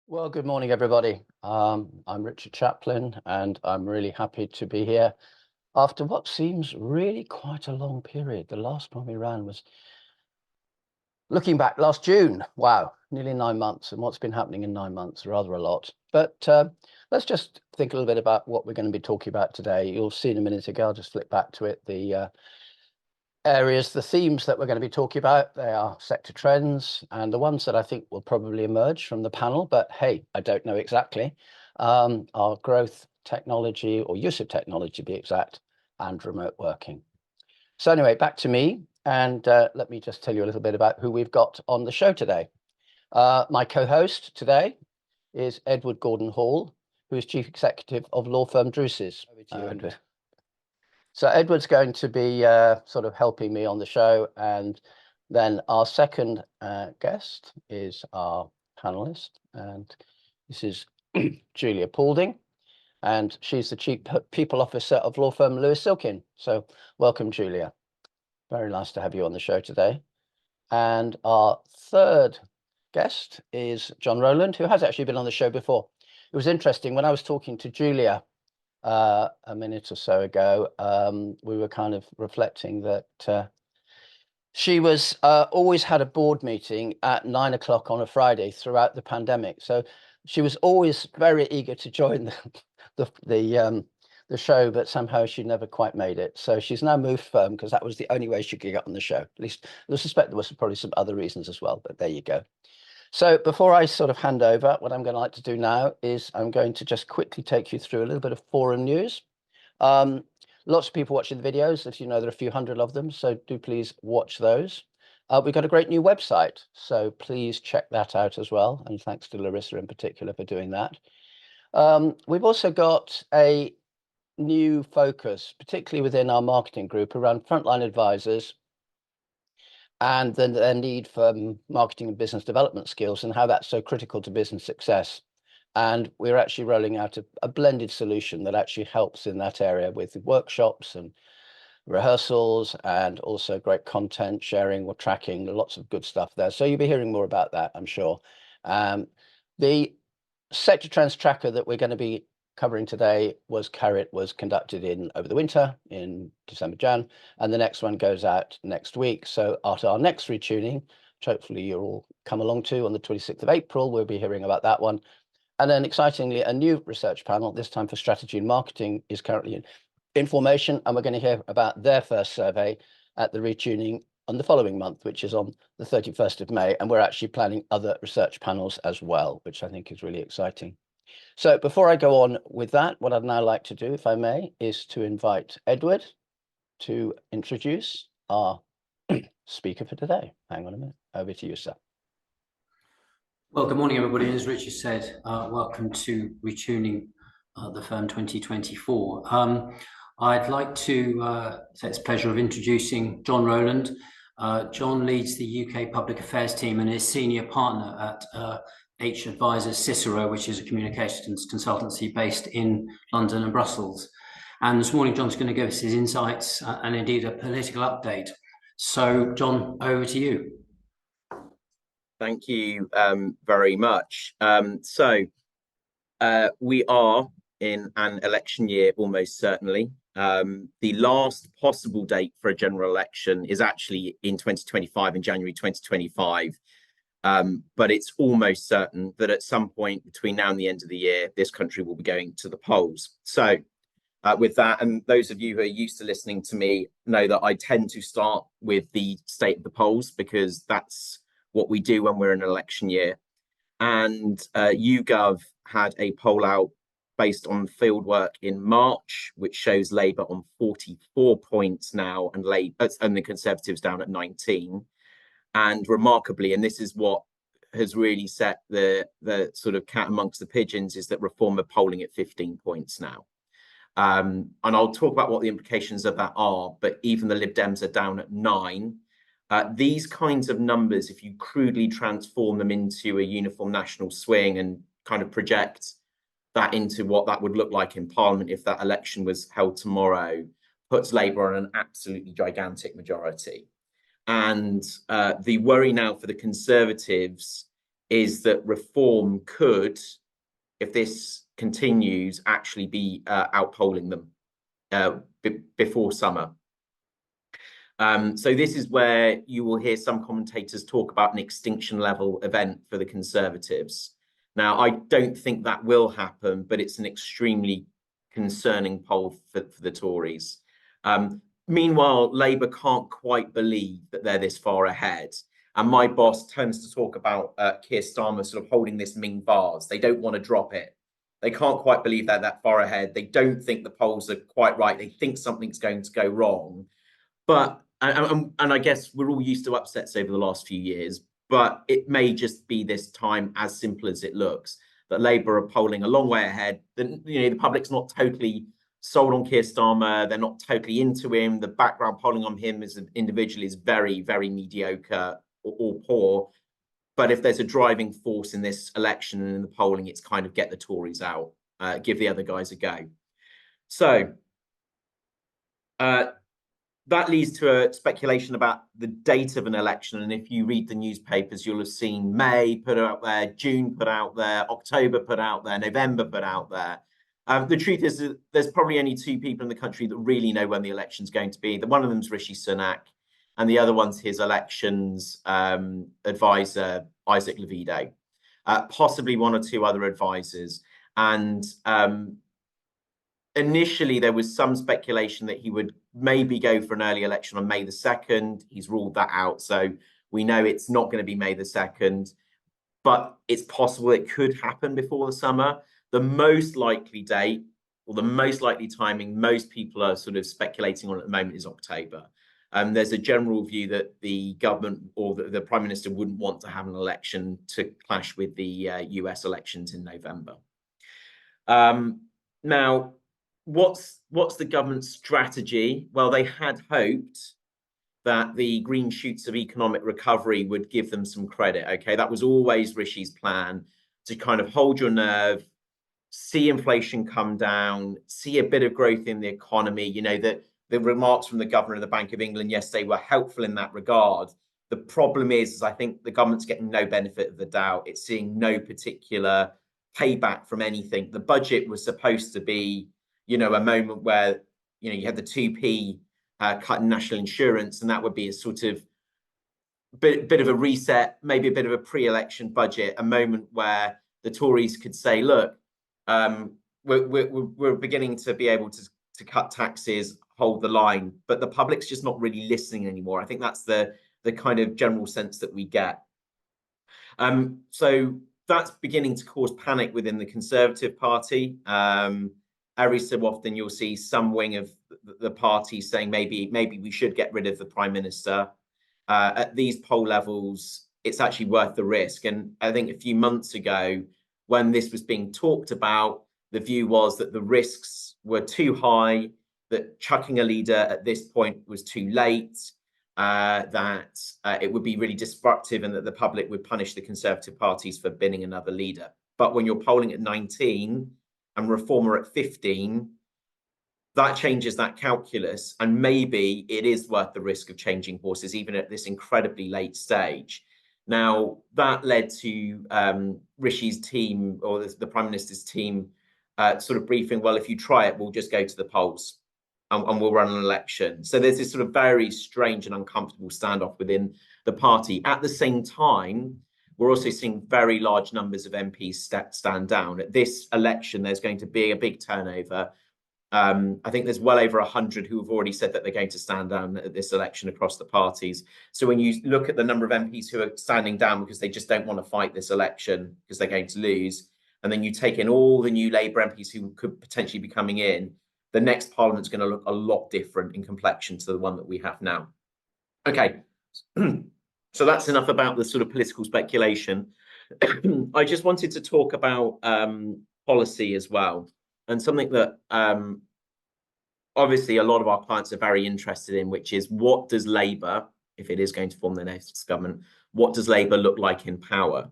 Well, good morning, everybody. I'm Richard Chaplin, and I'm really happy to be here after what seems really quite a long period. The last one we ran was, looking back, last June. Wow, nearly 9 months, and what's been happening in 9 months, rather a lot. But let's just think a little bit about what we're going to be talking about today. You'll see in a minute ago, I'll just flip back to it, the the themes that we're going to be talking about. They are sector trends, and the ones that I think will probably emerge from the panel, but hey, I don't know exactly, are growth, technology, or use of technology to be exact, and remote working. So anyway, back to me, and let me just tell you a little bit about who we've got on the show today. My co-host today is Edward Gordon Hall, who is Chief Executive of law firm Druces. Over to you, Edward. So Edward's going to be sort of helping me on the show. And then our second guest is our panelist. And this is Julia Paulding. And she's the Chief People Officer of law firm SIlkin. So welcome, Julia. Very nice to have you on the show today. And our third guest is John Rowland, who has actually been on the show before. It was interesting when I was talking to Julia a minute or so ago, we were kind of reflecting that she was always had a board meeting at 9 o'clock on a Friday throughout the pandemic. So she was always very eager to join the show, but somehow she never quite made it. So she's now moved firm because that was the only way she could get on the show. At least I suspect there was probably some other reasons as well, but there you go. So before I sort of hand over, what I'm going to like to do now is I'm going to just quickly take you through a little bit of forum news. Lots of people watching the videos, as you know, there are a few hundred of them, so do please watch those. We've got a great new website, so please check that out as well. And thanks to Larissa in particular for doing that. We've also got a new focus, particularly within our marketing group, around frontline advisors and then their need for marketing and business development skills and how that's so critical to business success. And we're actually rolling out a blended solution that actually helps in that area with workshops and rehearsals and also great content sharing or tracking, lots of good stuff there. So you'll be hearing more about that, I'm sure. The sector trends tracker that we're going to be covering today was conducted in over the winter in December, Jan, and the next one goes out next week. So at our next retuning, which hopefully you'll all come along to on the 26th of April, we'll be hearing about that one. And then excitingly, a new research panel, this time for strategy and marketing, is currently in formation, and we're going to hear about their first survey at the retuning on the following month, which is on the 31st of May. And we're actually planning other research panels as well, which I think is really exciting. So before I go on with that, what I'd now like to do, if I may, is to invite Edward to introduce our speaker for today. Hang on a minute. Over to you, sir. Well, good morning, everybody. As Richard said, welcome to Retuning the Firm 2024. I'd like to say it's a pleasure of introducing John Rowland. John leads the UK Public Affairs team and is senior partner at H Advisors Cicero, which is a communications consultancy based in London and Brussels. And this morning, John's going to give us his insights and indeed a political update. So, John, over to you. Thank you very much. We are in an election year, almost certainly. The last possible date for a general election is actually in 2025, in January 2025. But it's almost certain that at some point between now and the end of the year, this country will be going to the polls. So with that, and those of you who are used to listening to me know that I tend to start with the state of the polls because that's what we do when we're in an election year. And YouGov had a poll out based on fieldwork in March, which shows Labour on 44 points now and the Conservatives down at 19. And remarkably, and this is what has really set the sort of cat amongst the pigeons, is that Reform are polling at 15 points now. And I'll talk about what the implications of that are, but even the Lib Dems are down at 9. These kinds of numbers, if you crudely transform them into a uniform national swing and kind of project that into what that would look like in Parliament if that election was held tomorrow, puts Labour on an absolutely gigantic majority. And the worry now for the Conservatives is that reform could, if this continues, actually be outpolling them before summer. So this is where you will hear some commentators talk about an extinction level event for the Conservatives. Now, I don't think that will happen, but it's an extremely concerning poll for the Tories. Meanwhile, Labour can't quite believe that they're this far ahead. And my boss tends to talk about Keir Starmer sort of holding this Ming vase. They don't want to drop it. They can't quite believe they're that far ahead. They don't think the polls are quite right. They think something's going to go wrong. But, and I guess we're all used to upsets over the last few years, but it may just be this time as simple as it looks, that Labour are polling a long way ahead. The public's not totally sold on Keir Starmer. They're not totally into him. The background polling on him as an individual is very, very mediocre or poor. But if there's a driving force in this election and in the polling, it's kind of get the Tories out, give the other guys a go. So that leads to a speculation about the date of an election. And if you read the newspapers, you'll have seen May put out there, June put out there, October put out there, November put out there. The truth is that there's probably only two people in the country that really know when the election's going to be. One of them's Rishi Sunak, and the other one's his elections advisor, Isaac Levido, possibly one or two other advisors. And initially, there was some speculation that he would maybe go for an early election on May the 2nd. He's ruled that out. So we know it's not going to be May the 2nd, but it's possible it could happen before the summer. The most likely date, or the most likely timing, most people are sort of speculating on at the moment, is October. There's a general view that the government or the Prime Minister wouldn't want to have an election to clash with the US elections in November. Now, what's the government's strategy? Well, they had hoped that the green shoots of economic recovery would give them some credit. Okay, that was always Rishi's plan, to kind of hold your nerve, see inflation come down, see a bit of growth in the economy. You know, that the remarks from the governor of the Bank of England yesterday were helpful in that regard. The problem is I think the government's getting no benefit of the doubt. It's seeing no particular payback from anything. The budget was supposed to be, you know, a moment where, you know, you had the 2p cut in national insurance, and that would be a sort of bit of a reset, maybe a bit of a pre-election budget, a moment where the Tories could say, look, we're beginning to be able to cut taxes, hold the line, but the public's just not really listening anymore. I think that's the kind of general sense that we get. So that's beginning to cause panic within the Conservative Party. Every so often you'll see some wing of the party saying maybe we should get rid of the Prime Minister. At these poll levels, it's actually worth the risk. And I think a few months ago, when this was being talked about, the view was that the risks were too high, that chucking a leader at this point was too late, that it would be really disruptive, and that the public would punish the Conservative parties for binning another leader. But when you're polling at 19 and Reform are at 15, that changes that calculus, and maybe it is worth the risk of changing horses, even at this incredibly late stage. Now, that led to Rishi's team, or the Prime Minister's team, sort of briefing, well, if you try it, we'll just go to the polls and we'll run an election. So there's this sort of very strange and uncomfortable standoff within the party. At the same time, we're also seeing very large numbers of MPs stand down. At this election, there's going to be a big turnover. I think there's well over 100 who have already said that they're going to stand down at this election across the parties. So when you look at the number of MPs who are standing down because they just don't want to fight this election because they're going to lose, and then you take in all the new Labour MPs who could potentially be coming in, the next Parliament's going to look a lot different in complexion to the one that we have now. Okay, so that's enough about the sort of political speculation. I just wanted to talk about policy as well, and something that obviously a lot of our clients are very interested in, which is, what does Labour, if it is going to form the next government, what does Labour look like in power?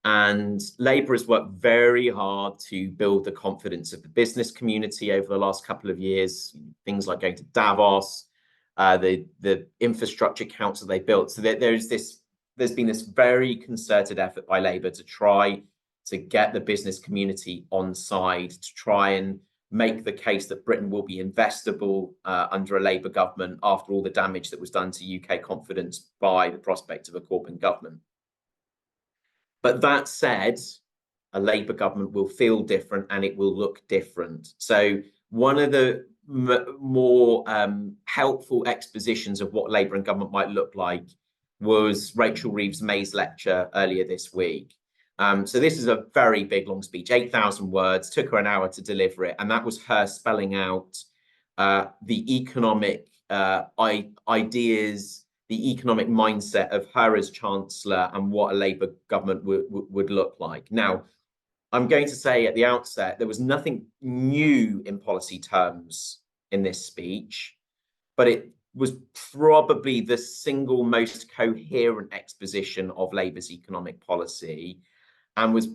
And Labour has worked very hard to build the confidence of the business community over the last couple of years, things like going to Davos, the infrastructure council they built. So there's this there's been this very concerted effort by Labour to try to get the business community on side, to try and make the case that Britain will be investable under a Labour government after all the damage that was done to UK confidence by the prospect of a Corbyn government. But that said, a Labour government will feel different and it will look different. So one of the more helpful expositions of what Labour and government might look like was Rachel Reeves-May's lecture earlier this week. So this is a very big, long speech, 8,000 words, took her an hour to deliver it. And that was her spelling out the economic ideas, the economic mindset of her as Chancellor and what a Labour government would look like. Now, I'm going to say at the outset, there was nothing new in policy terms in this speech, but it was probably the single most coherent exposition of Labour's economic policy, and was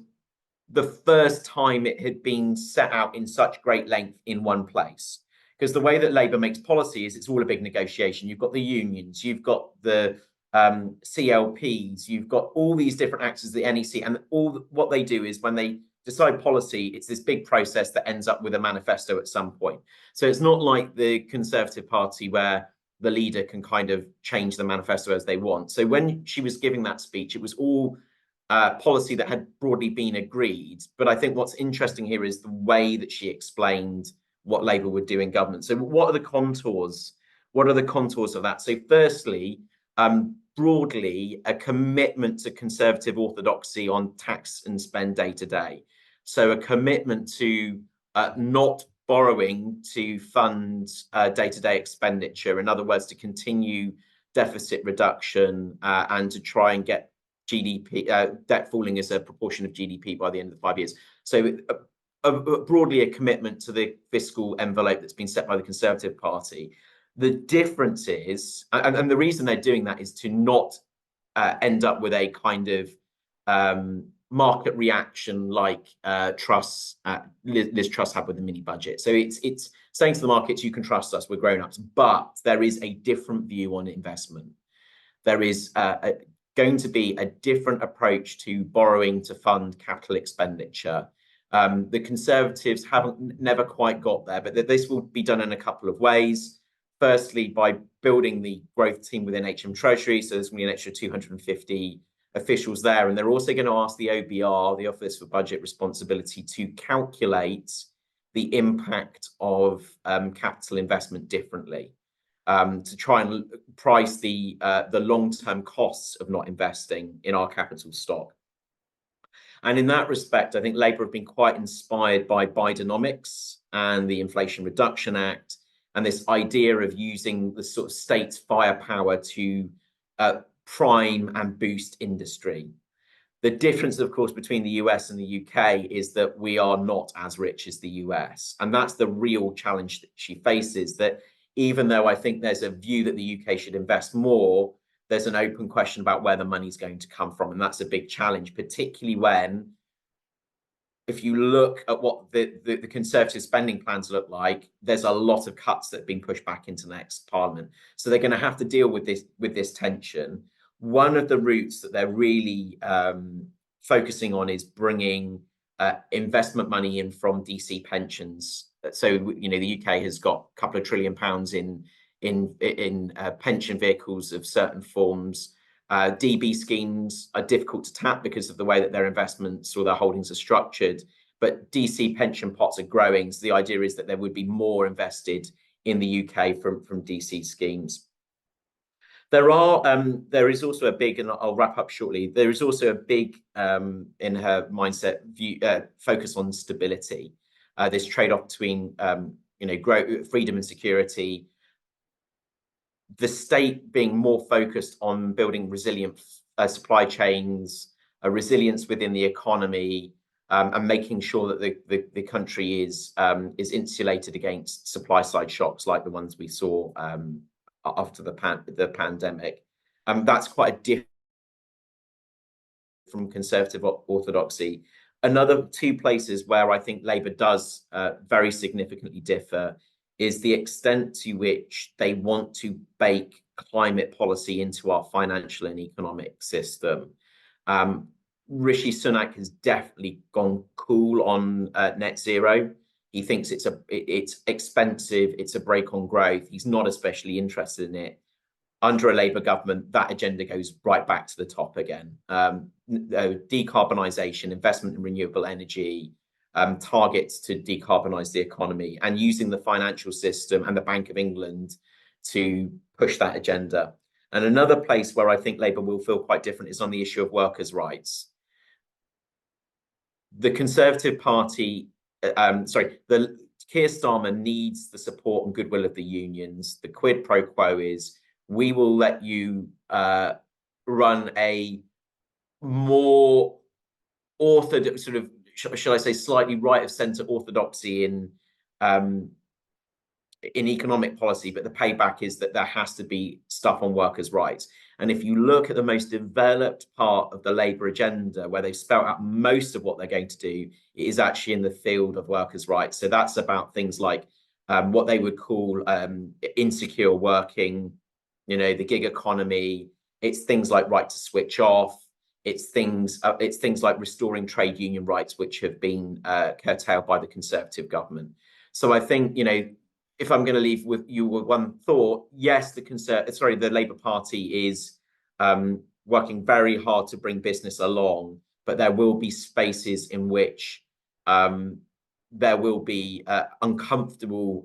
the first time it had been set out in such great length in one place. Because the way that Labour makes policy is it's all a big negotiation. You've got the unions, you've got the CLPs, you've got all these different actors, the NEC, and what they do is when they decide policy, it's this big process that ends up with a manifesto at some point. So it's not like the Conservative Party where the leader can kind of change the manifesto as they want. So when she was giving that speech, it was all policy that had broadly been agreed. But I think what's interesting here is the way that she explained what Labour would do in government. So what are the contours? What are the contours of that? So firstly, broadly, a commitment to conservative orthodoxy on tax and spend day to day. So a commitment to not borrowing to fund day-to-day expenditure. In other words, to continue deficit reduction and to try and get GDP debt falling as a proportion of GDP by the end of the 5 years. So broadly a commitment to the fiscal envelope that's been set by the Conservative Party. The difference is, and the reason they're doing that is to not end up with a kind of market reaction like Liz Truss had with the mini budget. So it's saying to the markets, you can trust us, we're grown-ups, but there is a different view on investment. There is going to be a different approach to borrowing to fund capital expenditure. The Conservatives never quite got there, but this will be done in a couple of ways. Firstly, by building the growth team within HM Treasury, so there's going to be an extra 250 officials there, and they're also going to ask the OBR, the Office for Budget Responsibility, to calculate the impact of capital investment differently, to try and price the long-term costs of not investing in our capital stock. And in that respect, I think Labour have been quite inspired by Bidenomics and the Inflation Reduction Act, and this idea of using the sort of state's firepower to prime and boost industry. The difference, of course, between the US and the UK is that we are not as rich as the US. And that's the real challenge that she faces, that even though I think there's a view that the UK should invest more, there's an open question about where the money's going to come from. And that's a big challenge, particularly when, if you look at what the Conservative spending plans look like, there's a lot of cuts that have been pushed back into the next Parliament. So they're going to have to deal with this tension. One of the routes that they're really focusing on is bringing investment money in from DC pensions. So, you know, the UK has got a couple of £1 trillion in pension vehicles of certain forms. DB schemes are difficult to tap because of the way that their investments or their holdings are structured, but DC pension pots are growing. So the idea is that there would be more invested in the UK from DC schemes. There is also a big, and I'll wrap up shortly, there is also a big, in her mindset, view, focus on stability. This trade-off between, freedom and security, the state being more focused on building resilient supply chains, a resilience within the economy, and making sure that the country is insulated against supply side shocks like the ones we saw after the pandemic. That's quite a different from conservative orthodoxy. Another two places where I think Labour does very significantly differ is the extent to which they want to bake climate policy into our financial and economic system. Rishi Sunak has definitely gone cool on net zero. He thinks it's expensive, it's a brake on growth. He's not especially interested in it. Under a Labour government, that agenda goes right back to the top again. Decarbonisation, investment in renewable energy, targets to decarbonise the economy, and using the financial system and the Bank of England to push that agenda. And another place where I think Labour will feel quite different is on the issue of workers' rights. The Conservative Party, the Keir Starmer needs the support and goodwill of the unions. The quid pro quo is, we will let you run a more orthodox, sort of, shall I say, slightly right of centre orthodoxy in economic policy, but the payback is that there has to be stuff on workers' rights. And if you look at the most developed part of the Labour agenda, where they've spelled out most of what they're going to do, it is actually in the field of workers' rights. So that's about things like what they would call insecure working, the gig economy. It's things like right to switch off. It's things like restoring trade union rights, which have been curtailed by the Conservative government. So I think, if I'm going to leave with you with one thought, yes, the Labour Party is working very hard to bring business along, but there will be spaces in which there will be an uncomfortable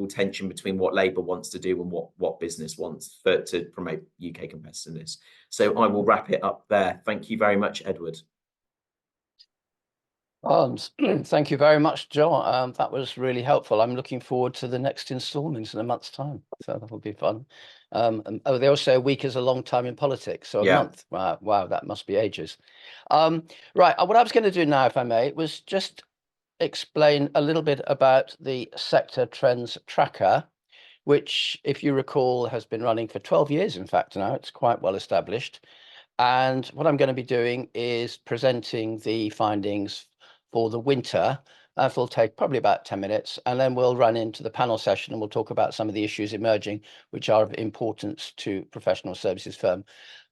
tension between what Labour wants to do and what business wants to promote UK competitiveness. So I will wrap it up there. Thank you very much, Edward. Thank you very much, John. That was really helpful. I'm looking forward to the next instalments in a month's time, so that'll be fun. They all say a week is a long time in politics, so a month. Wow, that must be ages. Right, what I was going to do now, if I may, was just explain a little bit about the sector trends tracker, which, if you recall, has been running for 12 years. In fact, now it's quite well established. And what I'm going to be doing is presenting the findings for the winter. That will take probably about 10 minutes, and then we'll run into the panel session and we'll talk about some of the issues emerging which are of importance to professional services firm.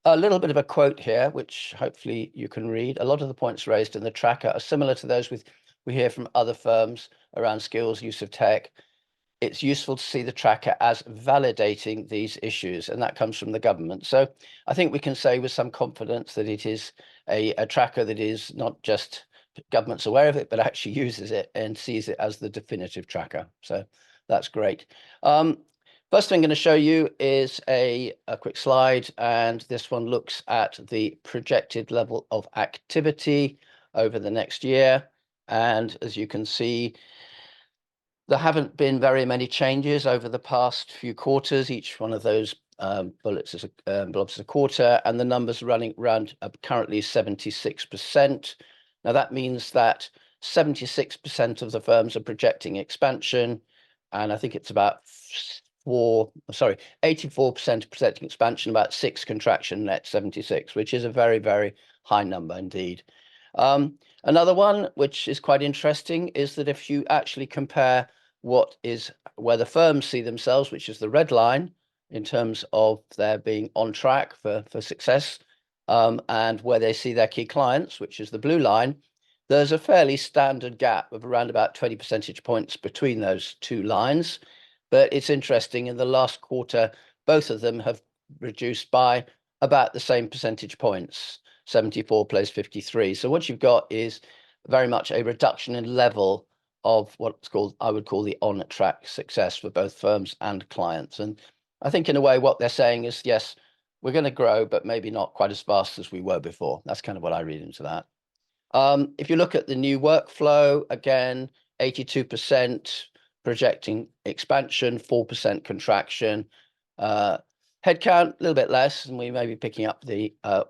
A little bit of a quote here, which hopefully you can read. A lot of the points raised in the tracker are similar to those we hear from other firms around skills, use of tech. It's useful to see the tracker as validating these issues, and that comes from the government. So I think we can say with some confidence that it is a tracker that is not just government's aware of it, but actually uses it and sees it as the definitive tracker. So that's great. First thing I'm going to show you is a quick slide, and this one looks at the projected level of activity over the next year. And as you can see, there haven't been very many changes over the past few quarters. Each one of those bullets is blobs is a quarter, and the numbers running around currently 76%. Now that means that 76% of the firms are projecting expansion, and I think it's about 84% projecting expansion, about 6 contraction, net 76, which is a very, very high number indeed. Another one, which is quite interesting, is that if you actually compare where the firms see themselves, which is the red line, in terms of their being on track for success, and where they see their key clients, which is the blue line, there's a fairly standard gap of around about 20 percentage points between those two lines. But it's interesting, in the last quarter, both of them have reduced by about the same percentage points, 74 plays 53. So what you've got is very much a reduction in level of what's called, I would call, the on-track success for both firms and clients. And I think in a way what they're saying is, yes, we're going to grow, but maybe not quite as fast as we were before. That's kind of what I read into that. If you look at the new workflow, again, 82% projecting expansion, 4% contraction. Headcount, a little bit less, and we may be picking up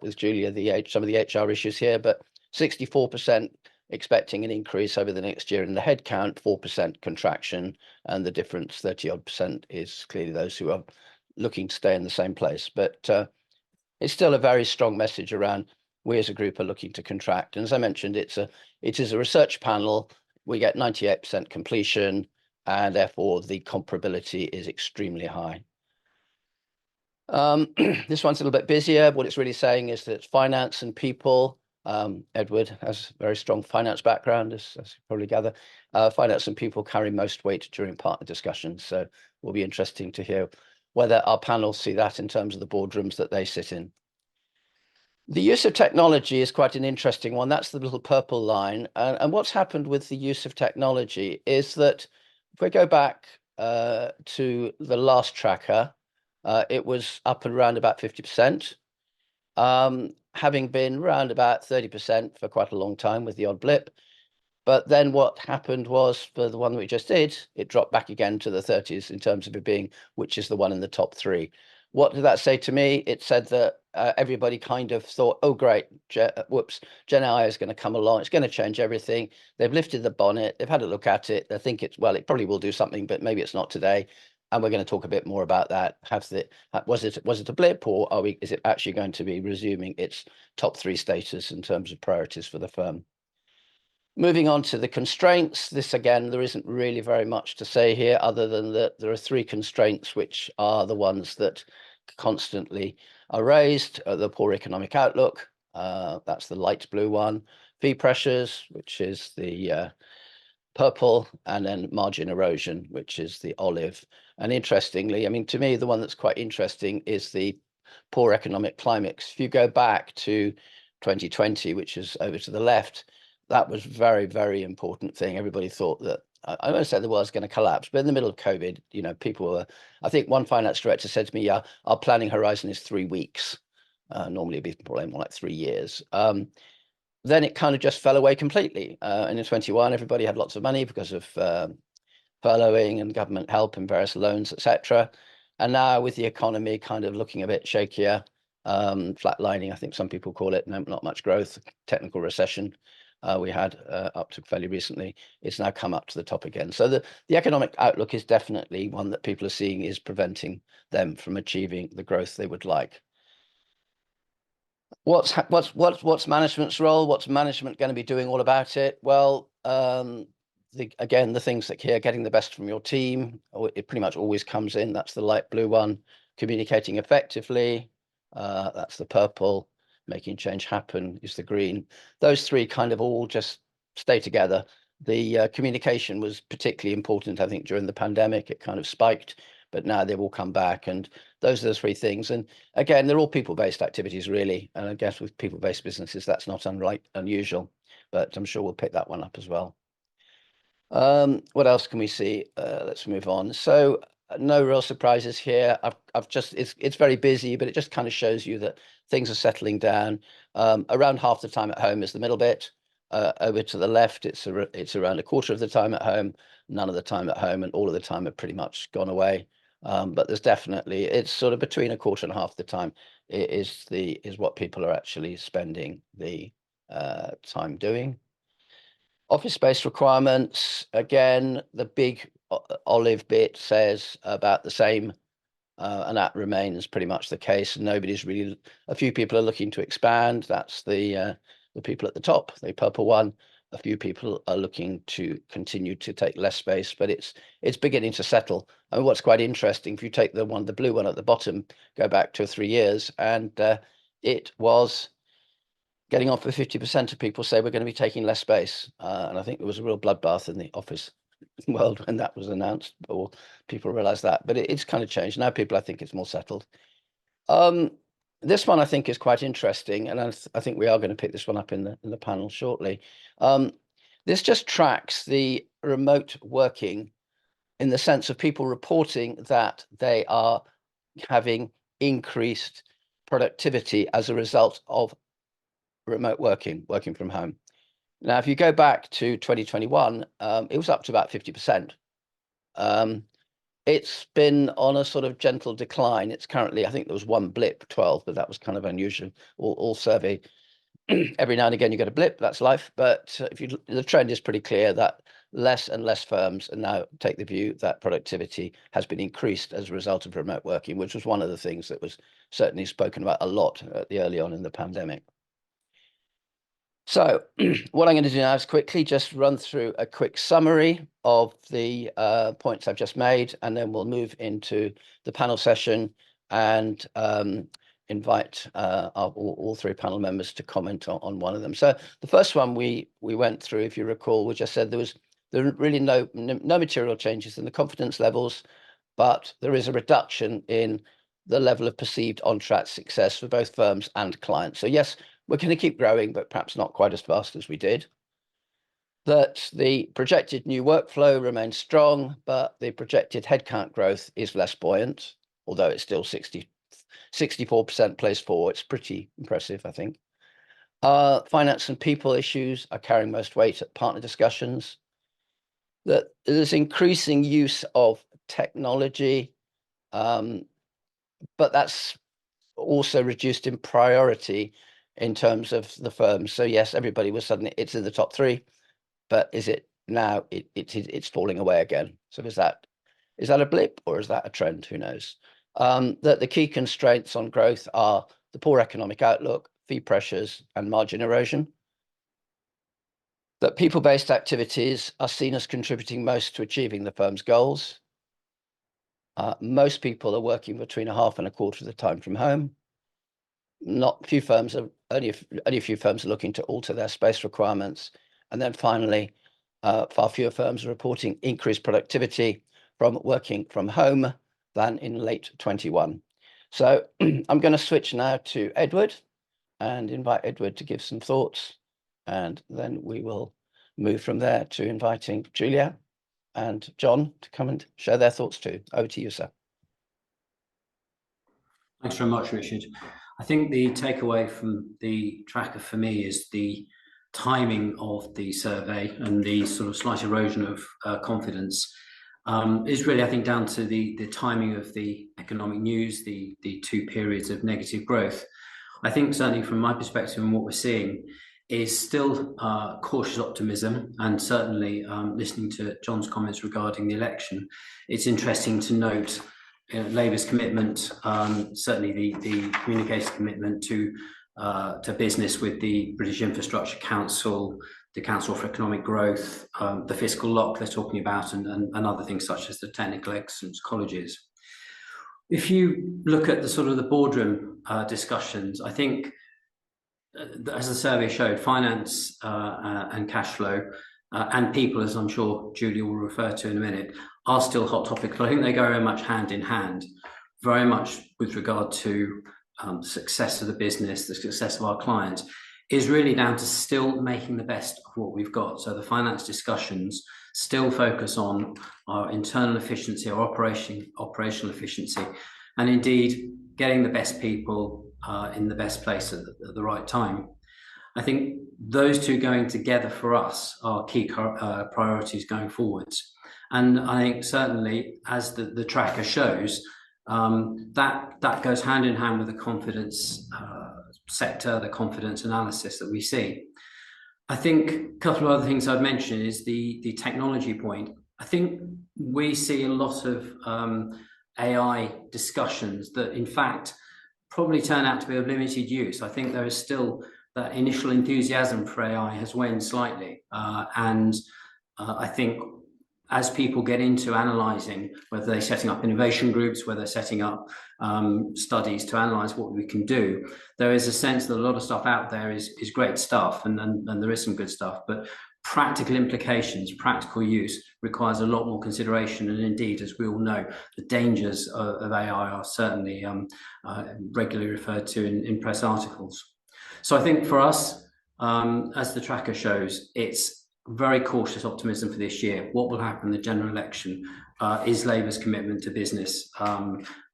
with Julia some of the HR issues here, but 64% expecting an increase over the next year in the headcount, 4% contraction, and the difference, 30-odd%, is clearly those who are looking to stay in the same place. But it's still a very strong message around we as a group are looking to contract. And as I mentioned, it is a research panel. We get 98% completion, and therefore the comparability is extremely high. This one's a little bit busier. What it's really saying is that it's finance and people. Edward has a very strong finance background, as you probably gather. Finance and people carry most weight during partner discussions. So it will be interesting to hear whether our panels see that in terms of the boardrooms that they sit in. The use of technology is quite an interesting one. That's the little purple line. And what's happened with the use of technology is that if we go back to the last tracker, it was up and around about 50%, having been around about 30% for quite a long time with the odd blip. But then what happened was, for the one that we just did, it dropped back again to the 30s in terms of it being, which is the one in the top 3. What did that say to me? It said that everybody kind of thought, oh, great, Gen AI is going to come along. It's going to change everything. They've lifted the bonnet. They've had a look at it. They think it's, well, it probably will do something, but maybe it's not today. And we're going to talk a bit more about that. Was it a blip, or is it actually going to be resuming its top 3 status in terms of priorities for the firm? Moving on to the constraints, this again, there isn't really very much to say here other than that there are 3 constraints which are the ones that constantly are raised. The poor economic outlook, that's the light blue one. Fee pressures, which is the purple, and then margin erosion, which is the olive. And interestingly, I mean, to me, the one that's quite interesting is the poor economic climate. If you go back to 2020, which is over to the left, that was very, very important thing. Everybody thought that, I won't say the world's going to collapse, but in the middle of COVID, you know, people were, I think one finance director said to me, yeah, our planning horizon is 3 weeks. Normally it'd be probably more like 3 years. Then it kind of just fell away completely. And in 21, everybody had lots of money because of furloughing and government help and various loans, etc. And now with the economy kind of looking a bit shakier, flatlining, I think some people call it, not much growth, technical recession. We had up to fairly recently, it's now come up to the top again. So the economic outlook is definitely one that people are seeing is preventing them from achieving the growth they would like. What's management's role? What's management going to be doing all about it? Well, again, the things that here, getting the best from your team, it pretty much always comes in. That's the light blue one. Communicating effectively, that's the purple. Making change happen is the green. Those 3 kind of all just stay together. The communication was particularly important, I think, during the pandemic. It kind of spiked, but now they've all come back. And those are the 3 things. And again, they're all people-based activities, really. And I guess with people-based businesses, that's not unusual, but I'm sure we'll pick that one up as well. What else can we see? Let's move on. So no real surprises here. I've just, it's very busy, but it just kind of shows you that things are settling down. Around half the time at home is the middle bit. Over to the left, it's around a quarter of the time at home, none of the time at home, and all of the time have pretty much gone away. But there's definitely, it's sort of between a quarter and half the time is what people are actually spending the time doing. Office space requirements, again, the big olive bit says about the same, and that remains pretty much the case. Nobody's really, a few people are looking to expand. That's the people at the top, the purple one. A few people are looking to continue to take less space, but it's beginning to settle. And what's quite interesting, if you take the blue one at the bottom, go back 2 or 3 years, and it was getting on for 50% of people say we're going to be taking less space. And I think there was a real bloodbath in the office world when that was announced, or people realized that. But it's kind of changed. Now people, I think it's more settled. This one I think is quite interesting, and I think we are going to pick this one up in the panel shortly. This just tracks the remote working in the sense of people reporting that they are having increased productivity as a result of remote working from home. Now, if you go back to 2021, it was up to about 50%. It's been on a sort of gentle decline. It's currently, I think there was one blip, 12, but that was kind of unusual. All survey, every now and again you get a blip, that's life. But the trend is pretty clear that less and less firms now take the view that productivity has been increased as a result of remote working, which was one of the things that was certainly spoken about a lot early on in the pandemic. So what I'm going to do now is quickly just run through a quick summary of the points I've just made, and then we'll move into the panel session and invite all three panel members to comment on one of them. So the first one we went through, if you recall, we just said there were really no material changes in the confidence levels, but there is a reduction in the level of perceived on-track success for both firms and clients. So yes, we're going to keep growing, but perhaps not quite as fast as we did. That the projected new workflow remains strong, but the projected headcount growth is less buoyant, although it's still 64% place 4. It's pretty impressive, I think. Finance and people issues are carrying most weight at partner discussions. That there's increasing use of technology, but that's also reduced in priority in terms of the firms. So yes, everybody was suddenly, it's in the top 3, but is it now? It's falling away again. So is that a blip or is that a trend? Who knows? That the key constraints on growth are the poor economic outlook, fee pressures, and margin erosion. That people-based activities are seen as contributing most to achieving the firm's goals. Most people are working between a half and a quarter of the time from home. Only a few firms are looking to alter their space requirements. And then finally, far fewer firms are reporting increased productivity from working from home than in late 21. So I'm going to switch now to Edward and invite Edward to give some thoughts. And then we will move from there to inviting Julia and John to come and share their thoughts too. Over to you, sir. Thanks very much, Richard. I think the takeaway from the tracker for me is the timing of the survey and the sort of slight erosion of confidence is really, I think, down to the timing of the economic news, the 2 periods of negative growth. I think certainly from my perspective and what we're seeing is still cautious optimism, and certainly listening to John's comments regarding the election, it's interesting to note Labour's commitment, certainly the communicated commitment to business with the British Infrastructure Council, the Council for Economic Growth, the fiscal lock they're talking about, and other things such as the technical excellence colleges. If you look at the sort of the boardroom discussions, I think, as the survey showed, finance and cash flow and people, as I'm sure Julia will refer to in a minute, are still hot topics, but I think they go very much hand in hand, very much with regard to the success of the business, the success of our clients, is really down to still making the best of what we've got. So the finance discussions still focus on our internal efficiency, our operational efficiency, and indeed getting the best people in the best place at the right time. I think those two going together for us are key priorities going forwards. And I think certainly, as the tracker shows, that goes hand in hand with the confidence sector, the confidence analysis that we see. I think a couple of other things I'd mention is the technology point. I think we see a lot of AI discussions that, in fact, probably turn out to be of limited use. I think there is still that initial enthusiasm for AI has waned slightly. And I think as people get into analysing, whether they're setting up innovation groups, whether they're setting up studies to analyse what we can do, there is a sense that a lot of stuff out there is great stuff, and there is some good stuff, but practical implications, practical use requires a lot more consideration. And indeed, as we all know, the dangers of AI are certainly regularly referred to in press articles. So I think for us, as the tracker shows, it's very cautious optimism for this year. What will happen in the general election? Is Labour's commitment to business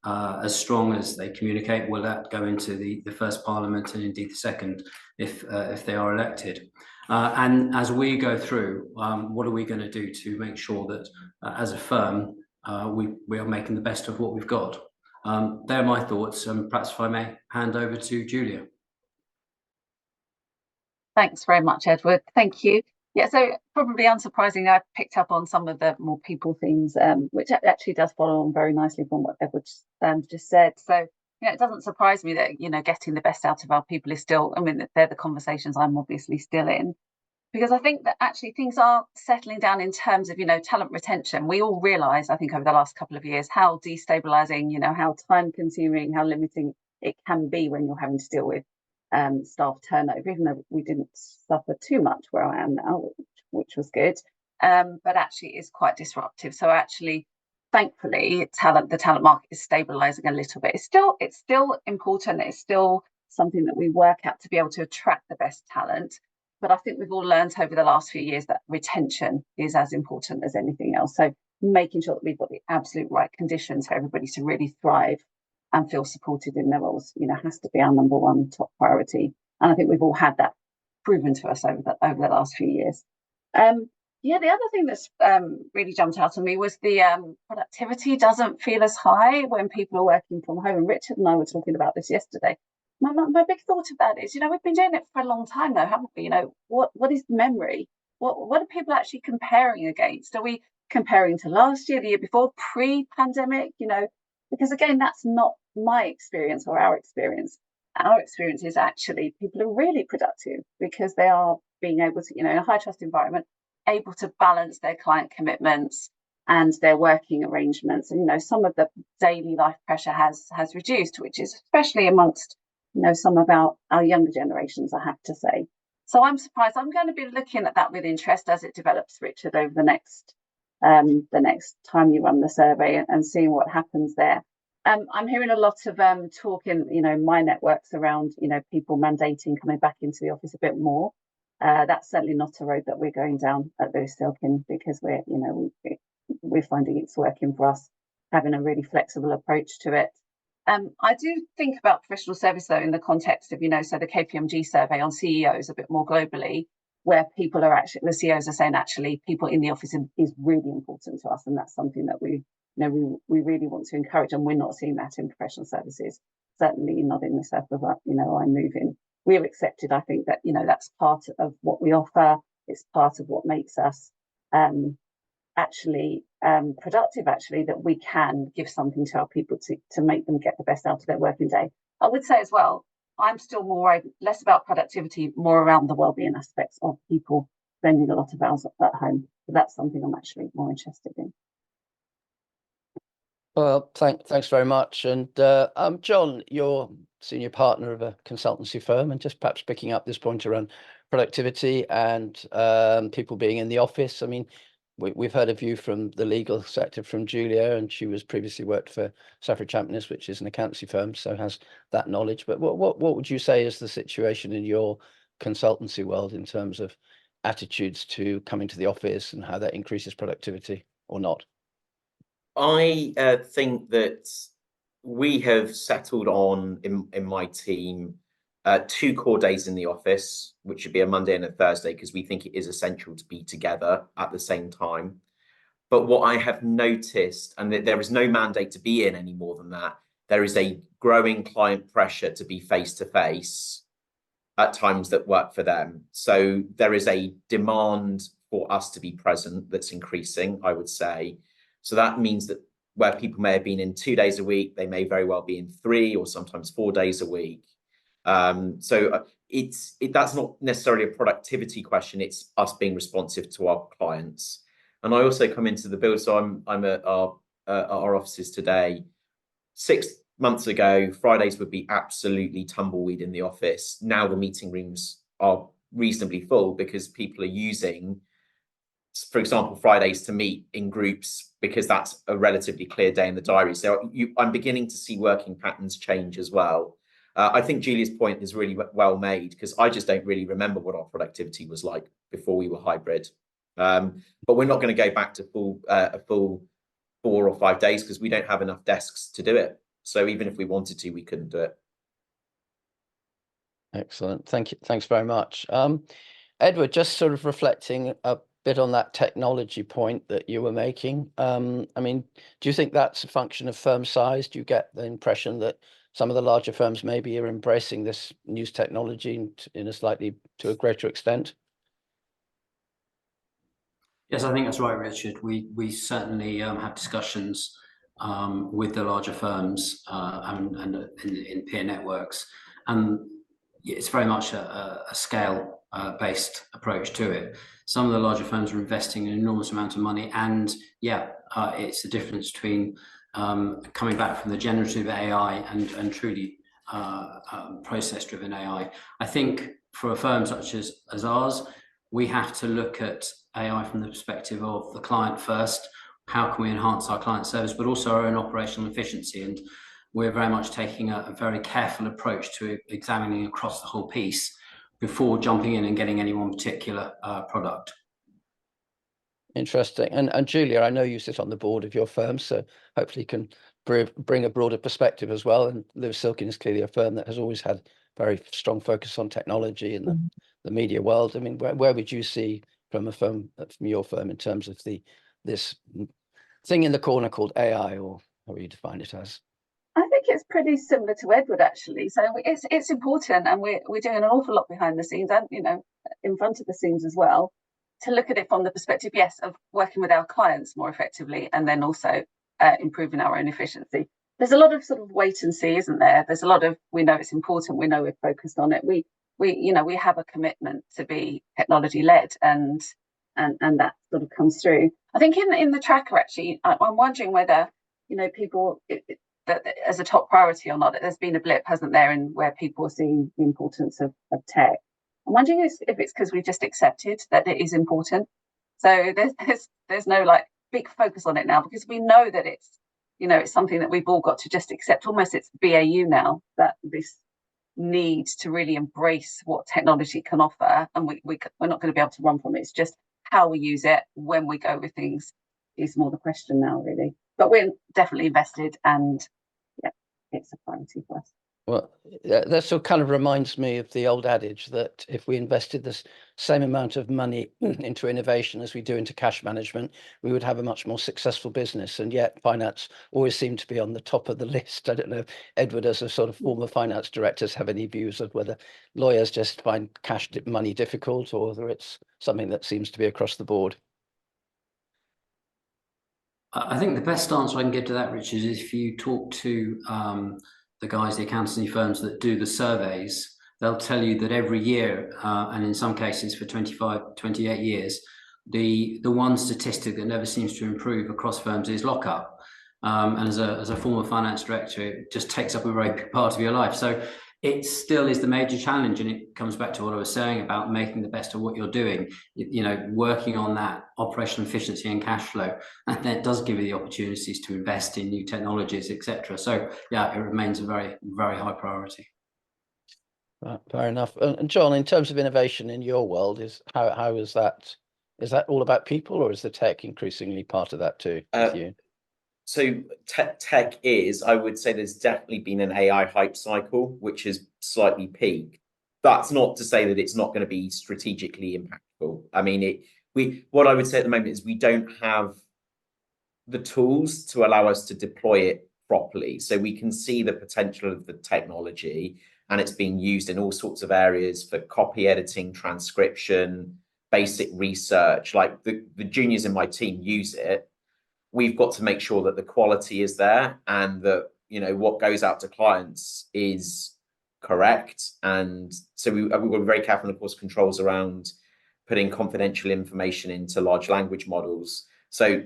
as strong as they communicate? Will that go into the first Parliament and indeed the second if they are elected? And as we go through, what are we going to do to make sure that as a firm, we are making the best of what we've got? They're my thoughts. Perhaps if I may hand over to Julia. Thanks very much, Edward. Thank you. Yeah, so probably unsurprisingly, I've picked up on some of the more people things, which actually does follow on very nicely from what Edward just said. So it doesn't surprise me that, getting the best out of our people is still, I mean, they're the conversations I'm obviously still in, because I think that actually things are settling down in terms of, talent retention. We all realise, I think, over the last couple of years, how destabilising, how time consuming, how limiting it can be when you're having to deal with staff turnover, even though we didn't suffer too much where I am now, which was good. But actually it is quite disruptive. So actually, thankfully, the talent market is stabilising a little bit. It's still important. It's still something that we work at to be able to attract the best talent. But I think we've all learned over the last few years that retention is as important as anything else. So making sure that we've got the absolute right conditions for everybody to really thrive and feel supported in their roles, has to be our number one top priority. And I think we've all had that proven to us over the last few years. The other thing that's really jumped out at me was the productivity doesn't feel as high when people are working from home. And Richard and I were talking about this yesterday. My big thought of that is, we've been doing it for a long time now, haven't we? What is memory? What are people actually comparing against? Are we comparing to last year, the year before, pre-pandemic? Because again, that's not my experience or our experience. Our experience is actually people are really productive because they are being able to, in a high trust environment, able to balance their client commitments and their working arrangements. And, some of the daily life pressure has reduced, which is especially amongst, some of our younger generations, I have to say. So I'm surprised. I'm going to be looking at that with interest as it develops, Richard, over the next time you run the survey and seeing what happens there. I'm hearing a lot of talk in, my networks around, people mandating coming back into the office a bit more. That's certainly not a road that we're going down at SIlkin, because we're finding it's working for us, having a really flexible approach to it. I do think about professional service, though, in the context of, so the KPMG survey on CEOs a bit more globally, where people are actually, the CEOs are saying actually people in the office is really important to us. And that's something that we really want to encourage. And we're not seeing that in professional services, certainly not in the circle that, I'm moving. We're accepted. I think that, that's part of what we offer. It's part of what makes us productive, that we can give something to our people to make them get the best out of their working day. I would say as well, I'm still less about productivity, more around the wellbeing aspects of people spending a lot of hours at home. So that's something I'm actually more interested in. Well, thanks very much. And John, you're senior partner of a consultancy firm, and just perhaps picking up this point around productivity and people being in the office. I mean, we've heard a view from the legal sector from Julia, and she was previously worked for Safra Champness, which is an accountancy firm, so has that knowledge. But what would you say is the situation in your consultancy world in terms of attitudes to coming to the office and how that increases productivity or not? I think that we have settled on in my team 2 core days in the office, which should be a Monday and a Thursday, because we think it is essential to be together at the same time. But what I have noticed, and that there is no mandate to be in any more than that, there is a growing client pressure to be face to face at times that work for them. So there is a demand for us to be present that's increasing, I would say. So that means that where people may have been in 2 days a week, they may very well be in 3 or sometimes 4 days a week. So that's not necessarily a productivity question. It's us being responsive to our clients. And I also come into the build. So I'm at our offices today. 6 months ago, Fridays would be absolutely tumbleweed in the office. Now the meeting rooms are reasonably full because people are using, for example, Fridays to meet in groups because that's a relatively clear day in the diary. So I'm beginning to see working patterns change as well. I think Julia's point is really well made, because I just don't really remember what our productivity was like before we were hybrid. But we're not going to go back to a full 4 or 5 days because we don't have enough desks to do it. So even if we wanted to, we couldn't do it. Excellent. Thank you. Thanks very much. Edward, just sort of reflecting a bit on that technology point that you were making. I mean, do you think that's a function of firm size? Do you get the impression that some of the larger firms maybe are embracing this news technology in to a greater extent? Yes, I think that's right, Richard. We certainly have discussions with the larger firms and in peer networks, and it's very much a scale based approach to it. Some of the larger firms are investing an enormous amount of money, and it's the difference between coming back from the generative AI and truly process driven AI. I think for a firm such as ours, we have to look at AI from the perspective of the client first. How can we enhance our client service, but also our own operational efficiency? And we're very much taking a very careful approach to examining across the whole piece before jumping in and getting any one particular product. Interesting. And Julia, I know you sit on the board of your firm, so hopefully you can bring a broader perspective as well. And SIlkin is clearly a firm that has always had very strong focus on technology in the media world. I mean, where would you see from your firm in terms of this thing in the corner called AI, or how you define it as? I think it's pretty similar to Edward, actually. So it's important, and we're doing an awful lot behind the scenes and in front of the scenes as well, to look at it from the perspective, yes, of working with our clients more effectively, and then also improving our own efficiency. There's a lot of sort of wait and see, isn't there? There's a lot of, we know it's important, we know we're focused on it. We have a commitment to be technology led, and that sort of comes through. I think in the tracker, actually, I'm wondering whether people that as a top priority or not. There's been a blip, hasn't there, in where people are seeing the importance of tech. I'm wondering if it's because we've just accepted that it is important. So there's no like big focus on it now, because we know that it's it's something that we've all got to just accept. Almost it's BAU now, that this need to really embrace what technology can offer, and we're not going to be able to run from it. It's just how we use it, when we go with things, is more the question now, really. But we're definitely invested, and it's a priority for us. Well, that sort of kind of reminds me of the old adage that if we invested this same amount of money into innovation as we do into cash management, we would have a much more successful business. And yet finance always seemed to be on the top of the list. I don't know if Edward, as a sort of former finance director, have any views of whether lawyers just find cash money difficult, or whether it's something that seems to be across the board. I think the best answer I can give to that, Richard, is if you talk to the guys, the accountancy firms that do the surveys, they'll tell you that every year, and in some cases for 25, 28 years, the one statistic that never seems to improve across firms is lockup. And as a former finance director, it just takes up a very big part of your life. So it still is the major challenge, and it comes back to what I was saying about making the best of what you're doing, working on that operational efficiency and cash flow, and that does give you the opportunities to invest in new technologies, etc. So it remains a very, very high priority. Right, fair enough. And John, in terms of innovation in your world, how is that? Is that all about people, or is the tech increasingly part of that too with you? So tech is, I would say there's definitely been an AI hype cycle, which has slightly peaked. That's not to say that it's not going to be strategically impactful. I mean, what I would say at the moment is we don't have the tools to allow us to deploy it properly. So we can see the potential of the technology, and it's being used in all sorts of areas for copy editing, transcription, basic research. Like the juniors in my team use it. We've got to make sure that the quality is there, and that what goes out to clients is correct. And so we've got to be very careful, and of course controls around putting confidential information into large language models. So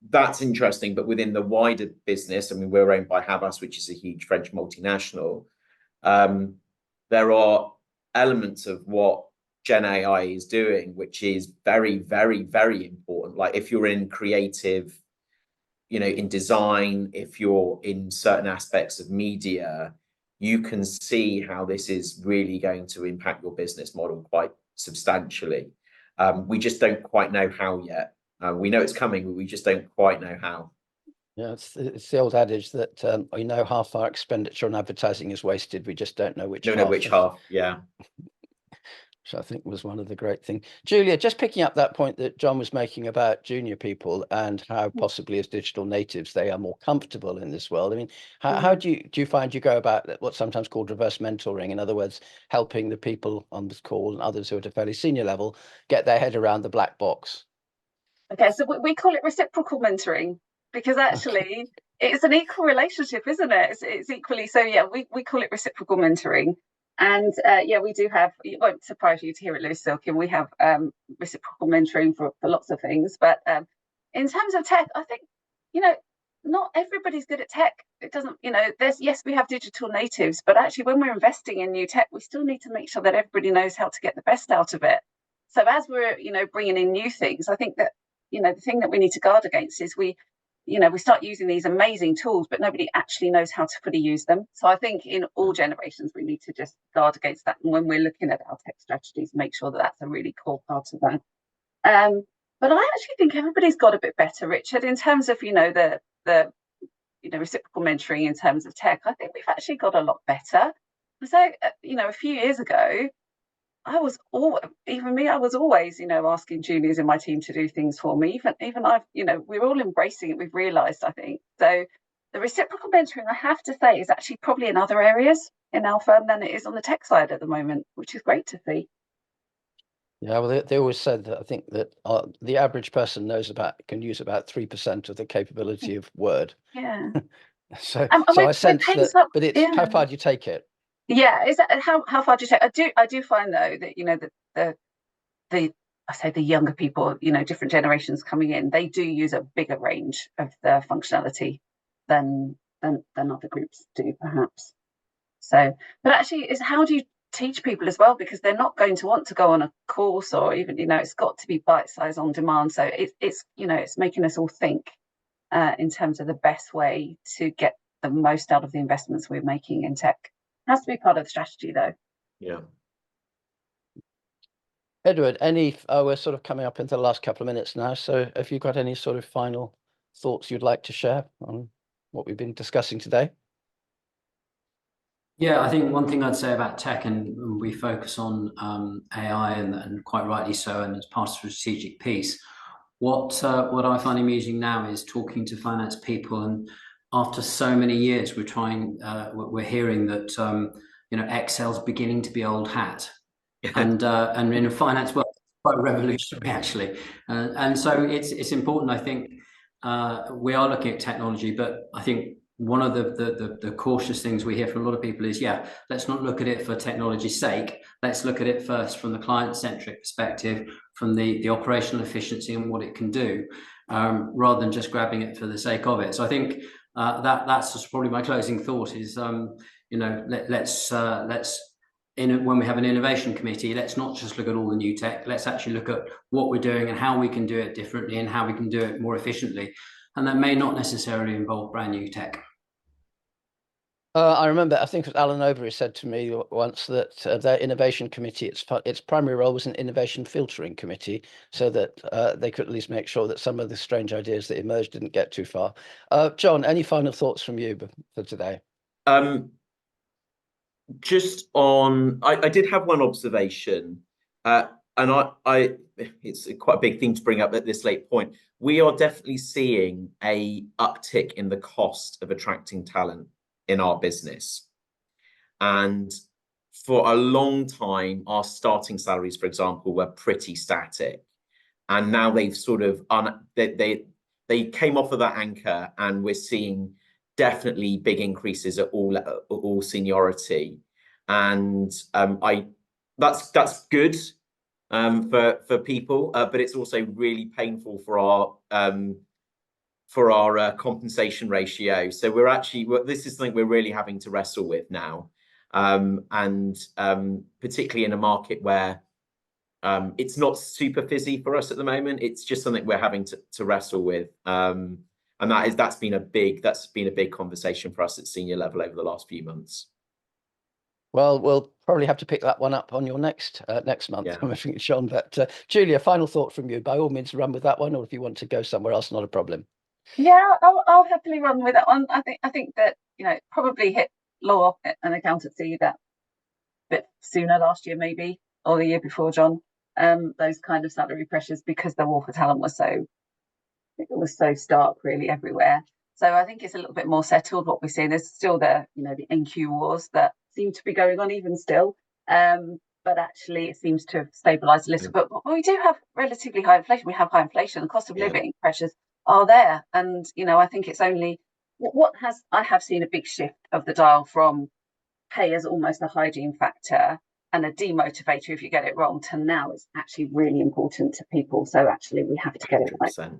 that's interesting. But within the wider business, I mean, we're owned by Havas, which is a huge French multinational. There are elements of what Gen AI is doing, which is very, very, very important. Like if you're in creative, in design, if you're in certain aspects of media, you can see how this is really going to impact your business model quite substantially. We just don't quite know how yet. We know it's coming, but we just don't quite know how. Yeah, it's the old adage that we know half our expenditure on advertising is wasted. We just don't know which half. Don't know which half. Yeah. Which I think was one of the great things. Julia, just picking up that point that John was making about junior people and how possibly as digital natives they are more comfortable in this world. I mean, how do you find you go about what's sometimes called reverse mentoring? In other words, helping the people on this call and others who are at a fairly senior level get their head around the black box. Okay, so we call it reciprocal mentoring. because actually it's an equal relationship, isn't it? It's equally so. Yeah, we call it reciprocal mentoring, and yeah, we do have. It won't surprise you to hear at SIlkin, we have reciprocal mentoring for lots of things. But in terms of tech, I think not everybody's good at tech. It doesn't, yes, we have digital natives, but actually when we're investing in new tech, we still need to make sure that everybody knows how to get the best out of it. So as we're, bringing in new things, I think that, the thing that we need to guard against is we start using these amazing tools, but nobody actually knows how to fully use them. So I think in all generations, we need to just guard against that. And when we're looking at our tech strategies, make sure that that's a really core part of that. But I actually think everybody's got a bit better, Richard, in terms of, the reciprocal mentoring in terms of tech. I think we've actually got a lot better. So, a few years ago, I was always, asking juniors in my team to do things for me. Even I've, we're all embracing it. We've realised, I think. So the reciprocal mentoring, I have to say, is actually probably in other areas in our firm than it is on the tech side at the moment, which is great to see. Yeah, well, they always said that I think that the average person can use about 3% of the capability of Word. Yeah. So And I sense that, but it's how far do you take it? Yeah, is that how far do you take? I do find though that the I say the younger people, different generations coming in, they do use a bigger range of the functionality than other groups do, perhaps. So, but actually, is how do you teach people as well, because they're not going to want to go on a course, or even it's got to be bite size on demand. So it's making us all think in terms of the best way to get the most out of the investments we're making in tech. It has to be part of the strategy, though. Yeah. Edward, we're sort of coming up into the last couple of minutes now. So have you got any sort of final thoughts you'd like to share on what we've been discussing today? Yeah, I think one thing I'd say about tech, and we focus on AI, and quite rightly so, and as part of the strategic piece. What I find amusing now is talking to finance people, and after so many years, we're hearing that Excel's beginning to be old hat, and in a finance world, it's quite revolutionary actually, and so it's important. I think we are looking at technology, but I think one of the cautious things we hear from a lot of people is, let's not look at it for technology's sake. Let's look at it first from the client-centric perspective, from the operational efficiency and what it can do, rather than just grabbing it for the sake of it. So I think that's just probably my closing thought is, when we have an innovation committee, let's not just look at all the new tech. Let's actually look at what we're doing and how we can do it differently and how we can do it more efficiently. And that may not necessarily involve brand new tech. I remember, I think it was Alan Overy said to me once that their innovation committee, its primary role was an innovation filtering committee, so that they could at least make sure that some of the strange ideas that emerged didn't get too far. John, any final thoughts from you for today? Just on, I did have one observation, and it's quite a big thing to bring up at this late point. We are definitely seeing a uptick in the cost of attracting talent in our business. And for a long time, our starting salaries, for example, were pretty static. And now they've sort of, they came off of that anchor, and we're seeing definitely big increases at all seniority. And that's good for people, but it's also really painful for our compensation ratio. So this is something we're really having to wrestle with now, and particularly in a market where it's not super fizzy for us at the moment. It's just something we're having to wrestle with, and that's been a big conversation for us at senior level over the last few months. Well, we'll probably have to pick that one up on your next month, Yeah. I'm afraid, Sean. But Julia, final thought from you. By all means, run with that one, or if you want to go somewhere else, not a problem. Yeah, I'll happily run with that one. I think that probably hit law and accountancy that bit sooner last year, maybe, or the year before, John. Those kind of salary pressures, because the war for talent was so stark, really, everywhere. So I think it's a little bit more settled. What we're seeing, there's still the NQ wars that seem to be going on even still, but actually it seems to have stabilised a little bit. But we do have relatively high inflation. We have high inflation, the cost of living pressures are there. And, you know, I think it's only I have seen a big shift of the dial from pay as almost a hygiene factor and a demotivator if you get it wrong, to now it's actually really important to people. So actually we have to get it right. 100%.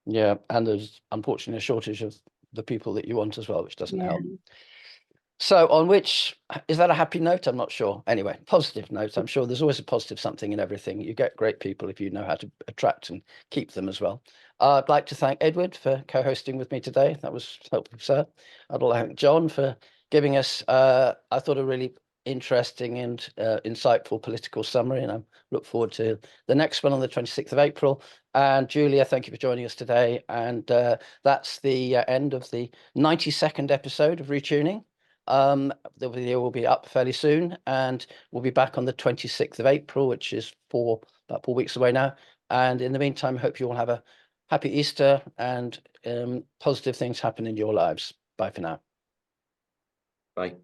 Yeah, and there's unfortunately a shortage of the people that you want as well, which doesn't help. So on which, is that a happy note? I'm not sure. Anyway, positive note. I'm sure there's always a positive something in everything. You get great people if you know how to attract and keep them as well. I'd like to thank Edward for co-hosting with me today. That was helpful, sir. I'd like to thank John for giving us, I thought, a really interesting and insightful political summary, and I look forward to the next one on the 26th of April. And Julia, thank you for joining us today. And that's the end of the 92nd episode of Retuning. The video will be up fairly soon, and we'll be back on the 26th of April, which is about 4 weeks away now. And in the meantime, I hope you all have a happy Easter and positive things happen in your lives. Bye for now. Bye.